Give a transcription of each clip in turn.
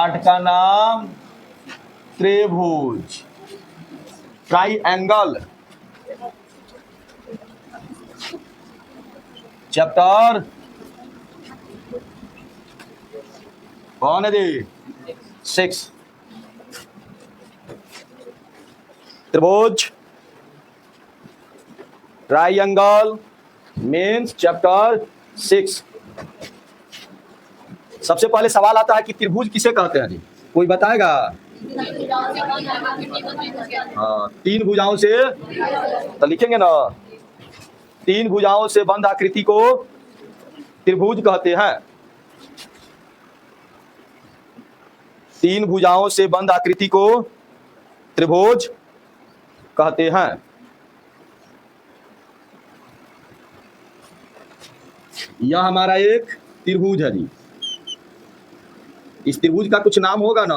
पाठ का नाम त्रिभुज, ट्राइएंगल। चैप्टर कौन है जी? 6। त्रिभुज, ट्राइएंगल मीन्स चैप्टर 6। सबसे पहले सवाल आता है कि त्रिभुज किसे कहते हैं जी? कोई बताएगा? हाँ, 3 भुजाओं से, तो लिखेंगे ना, 3 भुजाओं से बंद आकृति को त्रिभुज कहते हैं। 3 भुजाओं से बंद आकृति को त्रिभुज कहते हैं। यह हमारा एक त्रिभुज है जी। इस त्रिभुज का कुछ नाम होगा ना,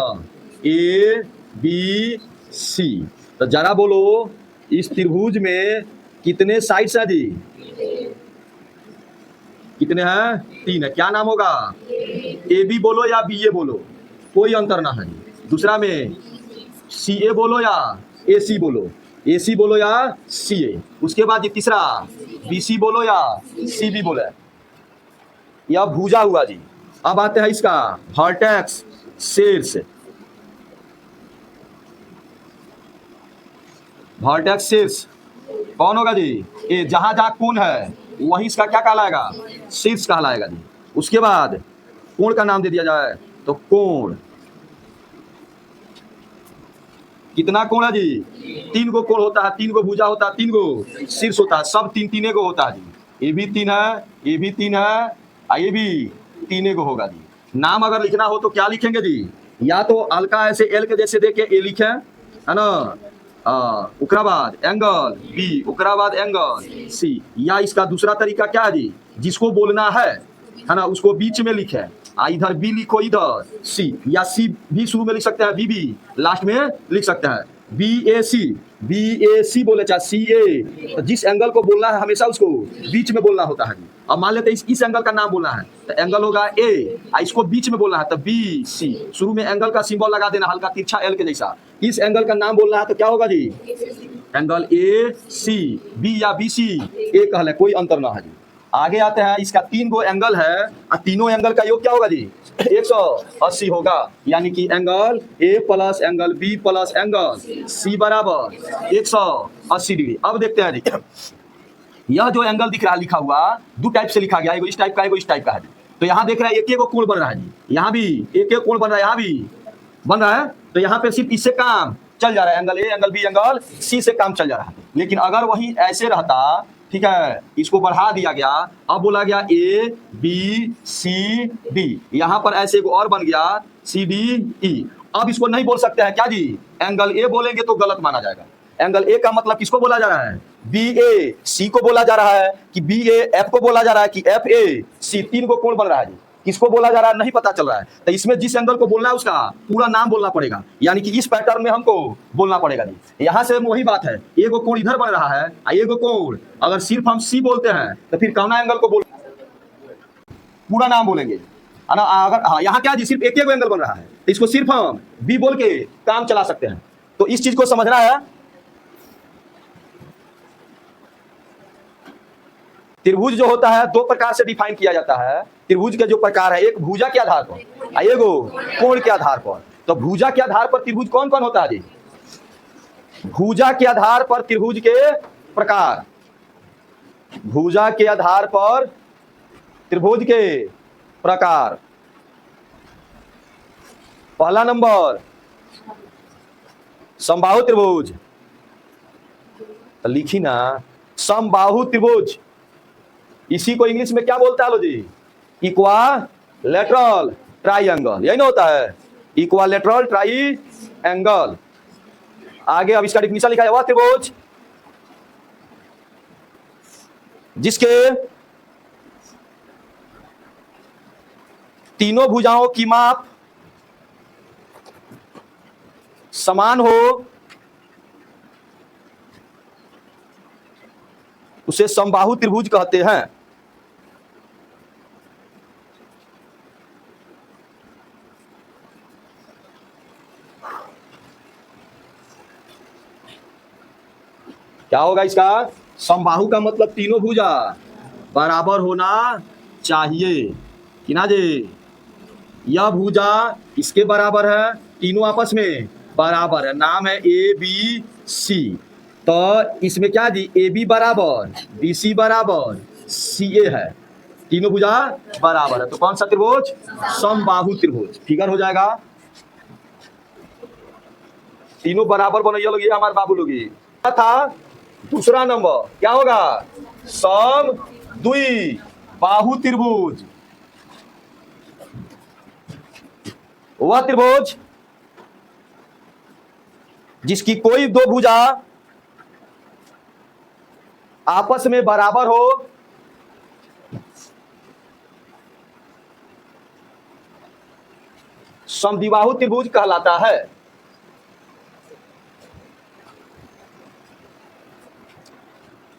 ए बी सी। तो जरा बोलो, इस त्रिभुज में कितने साइड्स है जी? कितने हैं? 3 है। क्या नाम होगा? ए बी बोलो या बी ए बोलो, कोई अंतर ना है। दूसरा में सी ए बोलो या ए सी बोलो, ए सी बोलो या सी ए। उसके बाद ये तीसरा बी सी बोलो या सी बी बोले। यह भुजा हुआ जी। अब आते हैं इसका वर्टेक्स, शीर्ष। वर्टेक्स शीर्ष कौन होगा जी? ये जहां जहां कोण है वही इसका क्या कहलाएगा? शीर्ष कहलाएगा जी। उसके बाद कोण का नाम दे दिया जाए तो कोण। कितना कोण है जी? 3 गो कोण होता है, 3 गो भुजा होता है, 3 गो शीर्ष होता है, सब 3 गो होता है जी। ये भी 3 है, ये भी 3 है, ये भी 3 गो होगा जी। नाम अगर लिखना हो तो क्या लिखेंगे जी? या तो हल्का ऐसे एल के जैसे देके ए लिखे, है ना, उसके बाद एंगल बी, उसके बाद एंगल सी। या इसका दूसरा तरीका क्या है जी? जिसको बोलना है ना, उसको बीच में लिखे, इधर बी लिखो, इधर सी, या सी भी शुरू में लिख सकते हैं, बी बी लास्ट में लिख सकते हैं। बी ए सी बोले चाहे सी ए, तो जिस एंगल को बोलना है हमेशा उसको बीच में बोलना होता है। अब मान लेते हैं इस एंगल का नाम बोलना है तो एंगल होगा ए, इसको बीच में बोलना है तो बी सी। शुरू में एंगल का सिंबल लगा देना हल्का तिरछा एल के जैसा। इस एंगल का नाम बोलना है तो क्या होगा जी? Angle A C. बी या बी सी ए कहले, कोई अंतर ना है जी। आगे आते हैं, इसका 3 गो एंगल है और तीनों एंगल का योग क्या होगा जी? 180 होगा। यानी कि angle A plus angle B plus angle C बराबर 180 डिग्री। अब देखते हैं जी, यह जो एंगल दिख रहा है लिखा हुआ 2 टाइप से लिखा गया है, इस टाइप का है, इस टाइप का है। तो यहाँ देख रहे हैं एक कोण बन रहा है जी, यहाँ भी एक कोण बन रहा है, यहाँ भी बन रहा है। तो यहाँ पे सिर्फ इससे काम चल जा रहा है, angle A angle B angle C से काम चल जा रहा है। लेकिन अगर वही ऐसे रहता, ठीक है, इसको बढ़ा दिया गया, अब बोला गया ए बी सी डी, यहाँ पर ऐसे को और बन गया सी डी ई। अब इसको नहीं बोल सकते हैं क्या जी? एंगल ए बोलेंगे तो गलत माना जाएगा। एंगल ए का मतलब किसको बोला जा रहा है? बी ए सी को बोला जा रहा है कि बी ए एफ को बोला जा रहा है कि एफ ए सी? 3 गो कोण बन रहा है जी, किसको बोला जा रहा है नहीं पता चल रहा है। तो इसमें जिस एंगल को बोलना है उसका पूरा नाम बोलना पड़ेगा, यानी कि इस पैटर्न में हमको बोलना पड़ेगा जी। यहाँ से वही बात है, एक कोण इधर बन रहा है, एक कोण अगर सिर्फ हम सी बोलते हैं तो फिर कौन एंगल को बोल पूरा नाम बोलेंगे, है ना। अगर हाँ, यहाँ क्या जी, सिर्फ एक एंगल बन रहा है तो इसको सिर्फ हम बी बोल के काम चला सकते हैं। तो इस चीज को समझना है। त्रिभुज जो होता है 2 प्रकार से डिफाइन किया जाता है। त्रिभुज के जो प्रकार है, एक भुजा के आधार पर, एक कोण के आधार पर। तो भुजा के आधार पर त्रिभुज कौन कौन होता है जी? भुजा के आधार पर त्रिभुज के प्रकार, भुजा के आधार पर त्रिभुज के प्रकार। पहला नंबर समबाहु त्रिभुज, तो लिखी ना समबाहु त्रिभुज। इसी को इंग्लिश में क्या बोलता है लो जी? इक्वालेटरल ट्राइएंगल, यही ना होता है, इक्वालेटरल ट्राइएंगल। आगे अब इसका डिफिनीशन लिखा है, वह त्रिभुज जिसके तीनों भुजाओं की माप समान हो उसे समबाहु त्रिभुज कहते हैं। क्या होगा इसका? समबाहु का मतलब तीनों भुजा बराबर होना चाहिए कि ना जी। यह भुजा इसके बराबर है, तीनों आपस में बराबर है, नाम है ए बी सी। तो इसमें क्या जी, ए बी बराबर बी सी बराबर सी ए है, तीनों भुजा बराबर है, तो कौन सा त्रिभुज? समबाहु त्रिभुज। फिगर हो जाएगा, तीनों बराबर बनैया लोग, ये हमारे बाबू लोग। क्या था दूसरा नंबर? क्या होगा? सम द्वि बाहु त्रिभुज। वह त्रिभुज जिसकी कोई दो भुजा आपस में बराबर हो, समद्विबाहु त्रिभुज कहलाता है।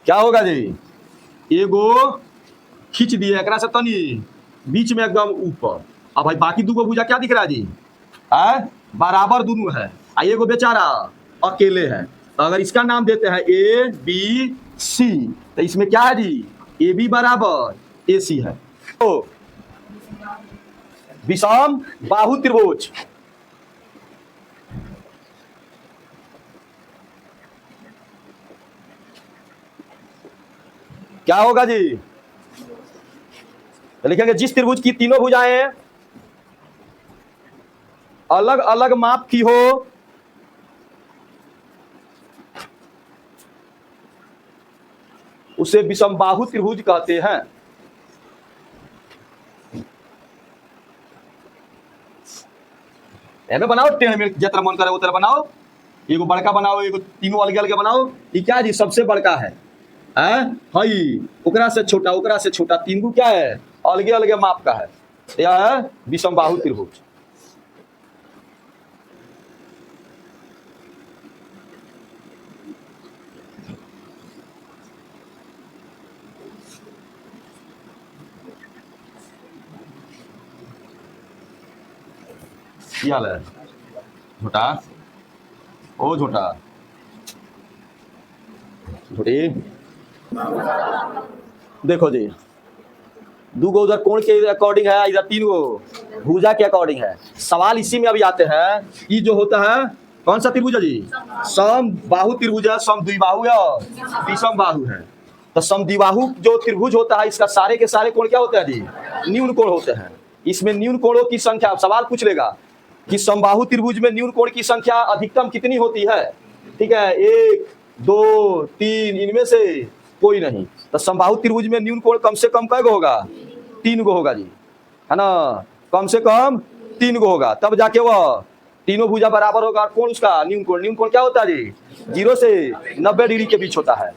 क्या होगा जी? एगो खींच दिए एकरा से तनी बीच में एकदम ऊपर, अब भाई बाकी दूगो भुजा क्या दिख रहा है जी? बराबर दोनों है, आ एगो बेचारा अकेले है। तो अगर इसका नाम देते हैं ए बी सी, तो इसमें क्या है जी? ए बी बराबर ए सी है। तो विषम बाहु त्रिभुज क्या होगा जी? तो लिखेंगे जिस त्रिभुज की तीनों भुजाएं अलग अलग माप की हो, उसे विषमबाहु त्रिभुज कहते हैं। ऐसे बनाओ, टेढ़ में जितना मन करे उतना बनाओ, एगो बड़का बनाओ, एगो तीनों अलग अलग बनाओ। ये क्या जी? सबसे बड़का है हई, ओकरा से छोटा, ओकरा से छोटा, तीन गो क्या है? अलगे अलगे माप का है। यह है विषमबाहु त्रिभुज। क्या हाल है झूठा? ओ झूठा झूठी, देखो जी, दो गो उधर कोण के अकॉर्डिंग है, इधर तीन गो भुजा के अकॉर्डिंग है। सवाल इसी में अभी आते हैं, ये जो होता है कौन सा त्रिभुज है जी? सम बाहु त्रिभुज है, सम द्विबाहु है और विषम बाहु है। तो सम द्विबाहु जो त्रिभुज होता है, इसका सारे के सारे कोण क्या होते हैं जी? न्यून कोण होते हैं। इसमें न्यून कोणों की संख्या, सवाल पूछ लेगा कि समबाहु त्रिभुज में न्यून कोण की संख्या अधिकतम कितनी होती है? ठीक है, 1 2 3, इनमें से कोई नहीं। तो समबाहु त्रिभुज में न्यून कोण कम से कम कै गो होगा? 3 गो होगा जी, है ना? कम से कम 3 गो होगा, तब जाके वह तीनों भुजा बराबर होगा। कोण उसका न्यून कोण, न्यून कोण क्या होता है जी? 0 से 90 डिग्री के बीच होता है।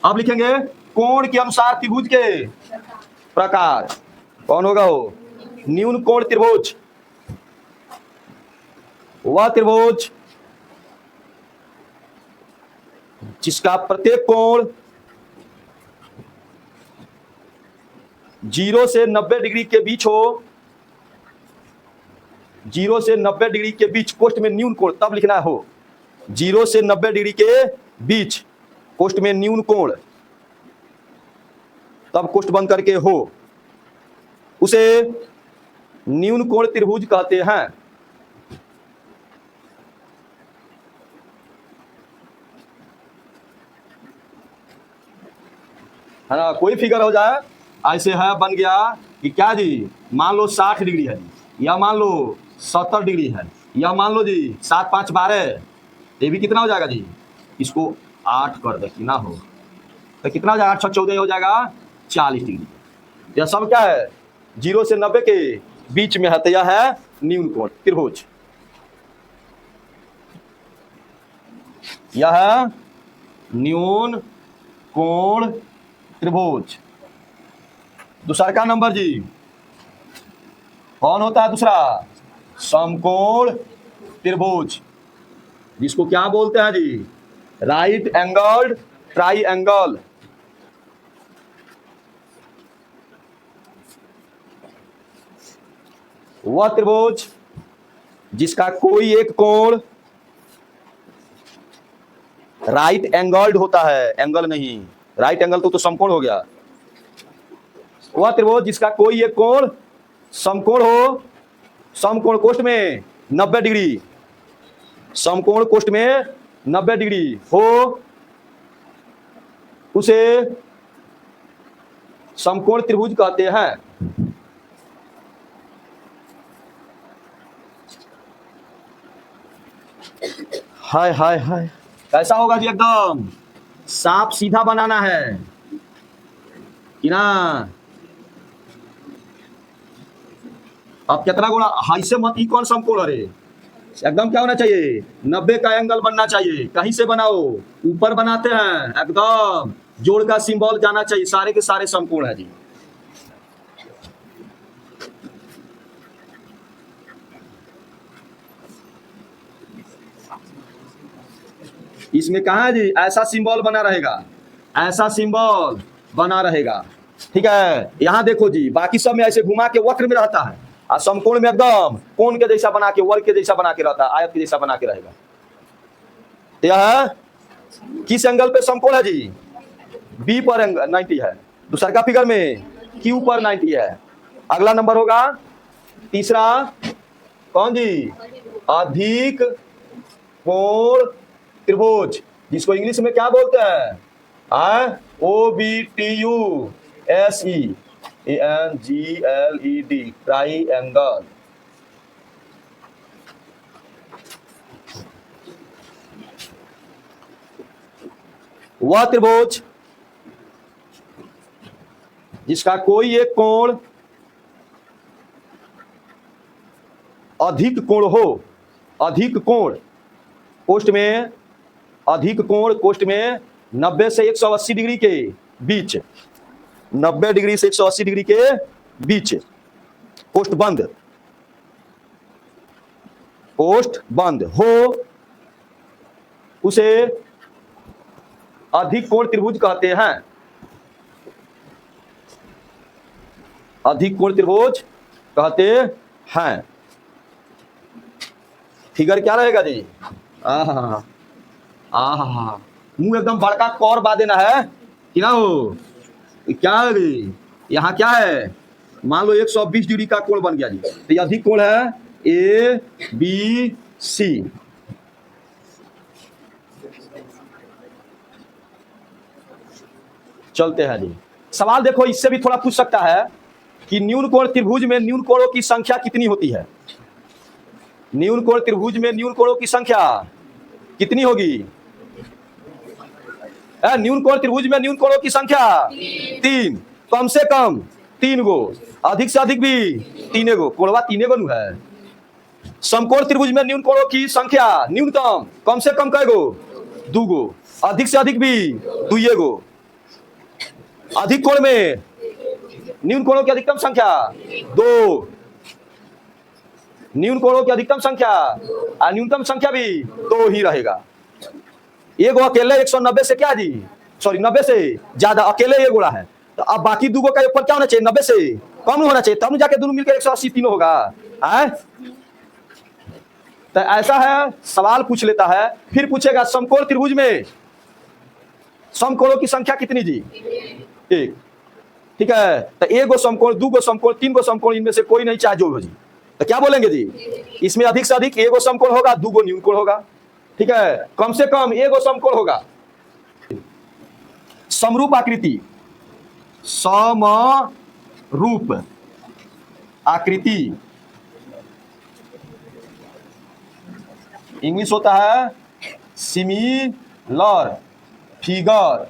अब लिखेंगे कोण के अनुसार त्रिभुज के प्रकार। कौन होगा वो? न्यून कोण त्रिभुज वह त्रिभुज जिसका प्रत्येक कोण 0 से 90 डिग्री के बीच हो। 0 से 90 डिग्री के बीच कोष्ठ में न्यून कोण, तब लिखना हो 0 से 90 डिग्री के बीच कोष्ठ में न्यून कोण, तब कोष्ठ बंद करके हो, उसे न्यून कोण त्रिभुज कहते हैं। है ना? कोई फिगर हो जाए ऐसे है, बन गया कि क्या जी? मान लो 60 डिग्री है, या मान लो 70 डिग्री है, या मान लो जी 7 5 12, ये भी कितना हो जाएगा जी? इसको 8 कर दे कि ना हो, तो कितना हो जाएगा? 8 6 14 हो जाएगा 40 डिग्री। यह सब क्या है? 0 से 90 के बीच में है, तो यह है न्यून कोण त्रिभुज। यह है न्यून कोण त्रिभुज। दूसरा का नंबर जी कौन होता है? दूसरा समकोण त्रिभुज, जिसको क्या बोलते हैं जी? Right angled triangle. वह त्रिभुज जिसका कोई एक कोण राइट एंगल्ड होता है, एंगल नहीं, राइट एंगल तो समकोण हो गया। वह त्रिभुज जिसका कोई एक कोण समकोण हो, समकोण कोष्ठ में 90 डिग्री, समकोण कोष्ठ में 90 डिग्री हो, उसे समकोण त्रिभुज कहते हैं। हाय हाय हाय, कैसा होगा जी? एकदम साफ सीधा बनाना है कि ना। अब कितना गुणा हाई से मत, ई कौन समकोण है? एकदम क्या होना चाहिए? 90 का एंगल बनना चाहिए। कहीं से बनाओ, ऊपर बनाते हैं, एकदम जोड़ का सिंबल जाना चाहिए, सारे के सारे समकोण है जी। इसमें कहा है जी ऐसा सिंबल बना रहेगा, ऐसा सिंबल बना रहेगा, ठीक है। यहां देखो जी, बाकी सब में ऐसे घुमा के वक्र में रहता है, और समकोण में एकदम कोण के जैसा बना के, वर्ग के जैसा बना के रहता है, आयत के जैसा बना के रहेगा। तो यह किस एंगल पे समकोण है जी? बी पर 90 है। दूसरा का फिगर में क्यू पर 90 है। अगला नंबर होगा तीसरा, कौन जी? अधिक कोण त्रिभुज, जिसको इंग्लिश में क्या बोलते हैं? OBTUSEANGLED, triangle. वह त्रिभुज जिसका कोई एक कोण अधिक कोण हो, अधिक कोण कोष्ठ में, अधिक कोण कोष्ठ में 90 से 180 डिग्री के बीच, 90 डिग्री से 180 डिग्री के बीच, कोष्ठ बंद, कोष्ठ बंद हो, उसे अधिक कोण त्रिभुज कहते हैं। अधिक कोण त्रिभुज कहते हैं। फिगर क्या रहेगा जी? आहा आहा, मुंह एकदम बड़का कौर बा देना है कि ना हो। क्या है जी? यहाँ क्या है? मान लो 120 डिग्री का कोण बन गया जी, तो ये अधिक कोण है ABC। चलते हैं जी, सवाल देखो, इससे भी थोड़ा पूछ सकता है कि न्यून कोण त्रिभुज में न्यून कोणों की संख्या कितनी होती है? न्यून कोण त्रिभुज में न्यून कोणों की संख्या कितनी होगी? न्यून कोण त्रिभुज में न्यून कोणों की संख्या 3, कम से कम 3 गो, अधिक से अधिक भी 3 गो, कोणवा 3 गो है। समकोण त्रिभुज में न्यून कोणों की संख्या न्यूनतम, कम से कम कै गो? 2 गो, अधिक से अधिक भी 2 गो। अधिक कोण में न्यून कोणों की अधिकतम संख्या 2, न्यून कोणों की अधिकतम संख्या और न्यूनतम संख्या भी 2 ही रहेगा। एक गो अकेले 190 से क्या जी, सॉरी 90 से ज्यादा अकेले एक गोड़ा है, तो अब बाकी 2 गो का ऊपर क्या होना चाहिए? 90 से कम होना चाहिए, तब जाके दोनों मिलकर 180 तीनों होगा। तो ऐसा है, सवाल पूछ लेता है, फिर पूछेगा समकोण त्रिभुज में समकोणों की संख्या कितनी जी? 1, ठीक है। तो 1 गो समकोण, 2 गो समकोण, 3 गो समकोण, इनमें से कोई नहीं, चाहे जो हो जी, तो क्या बोलेंगे जी? इसमें अधिक से अधिक 1 गो समकोण होगा, 2 गो न्यून कोण होगा, ठीक है। कम से कम 1 गो समकोण होगा। समरूप आकृति, समरूप आकृति इंग्लिश होता है सिमिलर फिगर।